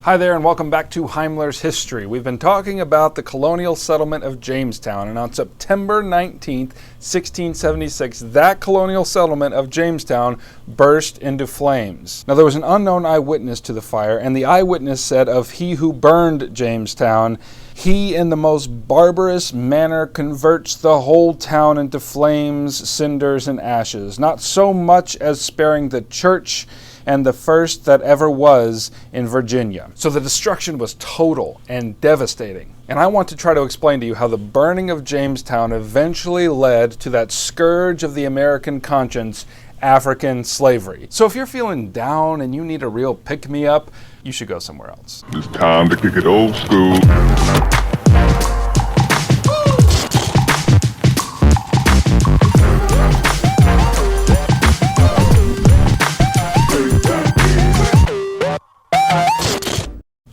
Hi there and welcome back to Heimler's History. We've been talking about the colonial settlement of Jamestown, and on September 19th, 1676, that colonial settlement of Jamestown burst into flames. Now there was an unknown eyewitness to the fire, and the eyewitness said of he who burned Jamestown, "He in the most barbarous manner converts the whole town into flames, cinders, and ashes, not so much as sparing the church and the first that ever was in Virginia." So the destruction was total and devastating. And I want to try to explain to you how the burning of Jamestown eventually led to that scourge of the American conscience, African slavery. So if you're feeling down and you need a real pick-me-up, you should go somewhere else. It's time to kick it old school.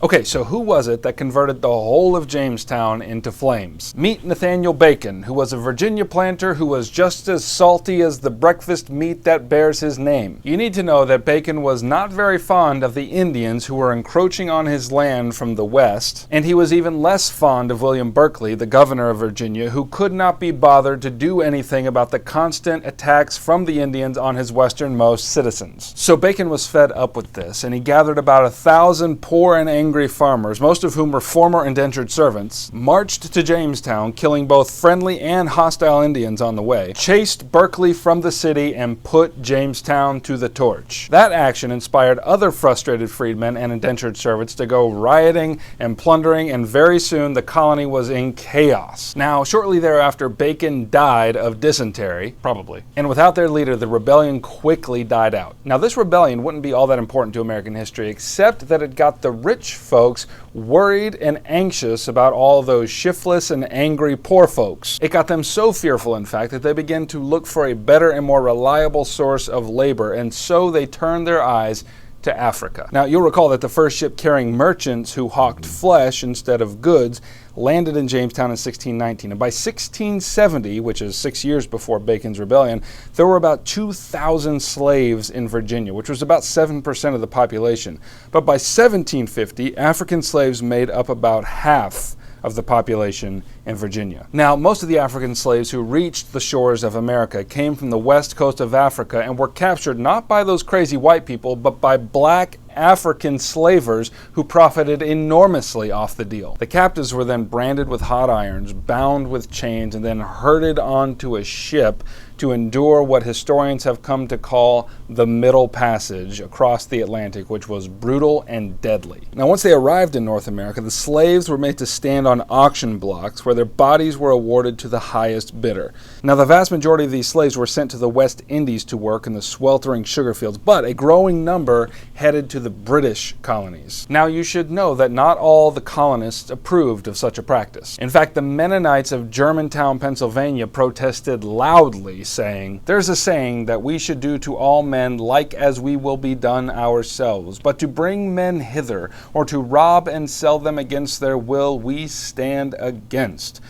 Okay, so who was it that converted the whole of Jamestown into flames? Meet Nathaniel Bacon, who was a Virginia planter who was just as salty as the breakfast meat that bears his name. You need to know that Bacon was not very fond of the Indians who were encroaching on his land from the west, and he was even less fond of William Berkeley, the governor of Virginia, who could not be bothered to do anything about the constant attacks from the Indians on his westernmost citizens. So Bacon was fed up with this, and he gathered about 1,000 poor and angry farmers, most of whom were former indentured servants, marched to Jamestown, killing both friendly and hostile Indians on the way, chased Berkeley from the city, and put Jamestown to the torch. That action inspired other frustrated freedmen and indentured servants to go rioting and plundering, and very soon the colony was in chaos. Now, shortly thereafter, Bacon died of dysentery, probably, and without their leader, the rebellion quickly died out. Now, this rebellion wouldn't be all that important to American history, except that it got the rich folks worried and anxious about all those shiftless and angry poor folks. It got them so fearful, in fact, that they began to look for a better and more reliable source of labor, and so they turned their eyes to Africa. Now, you'll recall that the first ship carrying merchants who hawked flesh instead of goods landed in Jamestown in 1619. And by 1670, which is 6 years before Bacon's rebellion, there were about 2,000 slaves in Virginia, which was about 7% of the population. But by 1750, African slaves made up about half of the population in Virginia. Now, most of the African slaves who reached the shores of America came from the west coast of Africa and were captured not by those crazy white people, but by black African slavers who profited enormously off the deal. The captives were then branded with hot irons, bound with chains, and then herded onto a ship to endure what historians have come to call the Middle Passage across the Atlantic, which was brutal and deadly. Now, once they arrived in North America, the slaves were made to stand on auction blocks where their bodies were awarded to the highest bidder. Now, the vast majority of these slaves were sent to the West Indies to work in the sweltering sugar fields, but a growing number headed to the British colonies. Now, you should know that not all the colonists approved of such a practice. In fact, the Mennonites of Germantown, Pennsylvania protested loudly, saying, "There's a saying that we should do to all men like as we will be done ourselves, but to bring men hither, or to rob and sell them against their will, we stand against.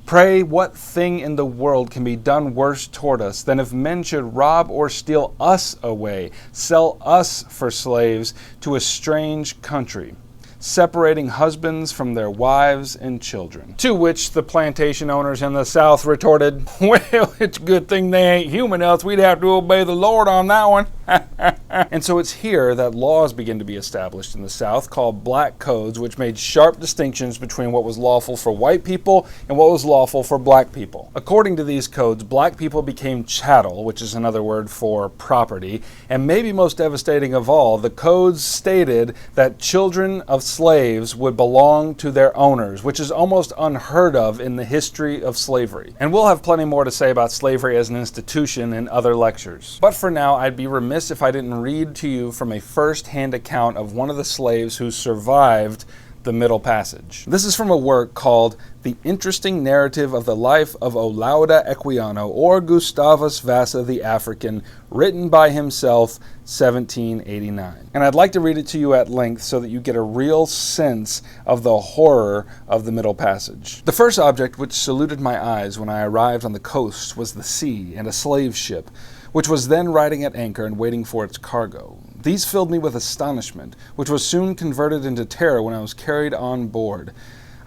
Pray, what thing in the world can be done worse toward us than if men should rob or steal us away, sell us for slaves to a strange country, separating husbands from their wives and children?" To which the plantation owners in the South retorted, "Well, it's a good thing they ain't human, else we'd have to obey the Lord on that one." And so it's here that laws begin to be established in the South called black codes, which made sharp distinctions between what was lawful for white people and what was lawful for black people. According to these codes, black people became chattel, which is another word for property, and maybe most devastating of all, the codes stated that children of slaves would belong to their owners, which is almost unheard of in the history of slavery. And we'll have plenty more to say about slavery as an institution in other lectures. But for now, I'd be remiss if I didn't read to you from a first-hand account of one of the slaves who survived the Middle Passage. This is from a work called The Interesting Narrative of the Life of Olaudah Equiano, or Gustavus Vassa the African, written by himself, 1789. And I'd like to read it to you at length so that you get a real sense of the horror of the Middle Passage. "The first object which saluted my eyes when I arrived on the coast was the sea and a slave ship, which was then riding at anchor and waiting for its cargo. These filled me with astonishment, which was soon converted into terror when I was carried on board.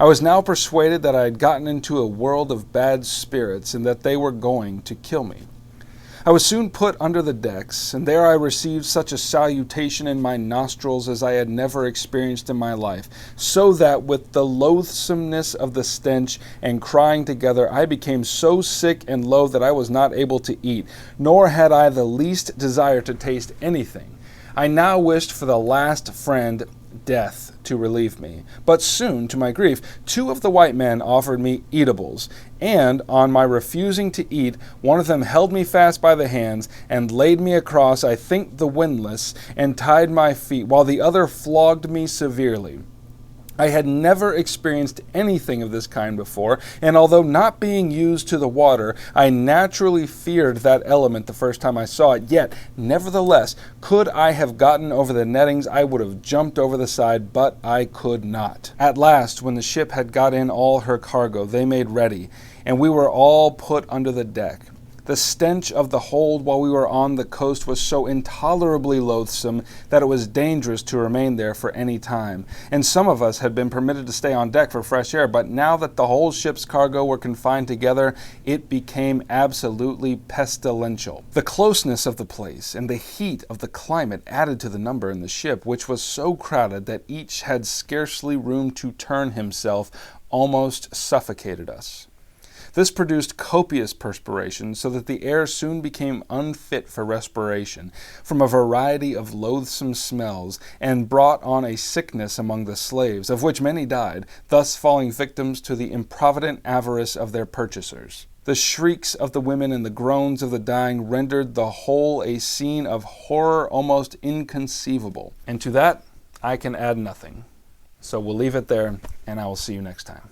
I was now persuaded that I had gotten into a world of bad spirits and that they were going to kill me. I was soon put under the decks, and there I received such a salutation in my nostrils as I had never experienced in my life, so that with the loathsomeness of the stench and crying together, I became so sick and low that I was not able to eat, nor had I the least desire to taste anything. I now wished for the last friend, death, to relieve me. But soon, to my grief, 2 of the white men offered me eatables, and, on my refusing to eat, one of them held me fast by the hands, and laid me across, I think, the windlass, and tied my feet, while the other flogged me severely. I had never experienced anything of this kind before, and although not being used to the water, I naturally feared that element the first time I saw it, yet, nevertheless, could I have gotten over the nettings, I would have jumped over the side, but I could not. At last, when the ship had got in all her cargo, they made ready, and we were all put under the deck. The stench of the hold while we were on the coast was so intolerably loathsome that it was dangerous to remain there for any time, and some of us had been permitted to stay on deck for fresh air, but now that the whole ship's cargo were confined together, it became absolutely pestilential. The closeness of the place and the heat of the climate added to the number in the ship, which was so crowded that each had scarcely room to turn himself, almost suffocated us. This produced copious perspiration, so that the air soon became unfit for respiration, from a variety of loathsome smells, and brought on a sickness among the slaves, of which many died, thus falling victims to the improvident avarice of their purchasers. The shrieks of the women and the groans of the dying rendered the whole a scene of horror almost inconceivable. And to that, I can add nothing. So we'll leave it there, and I will see you next time.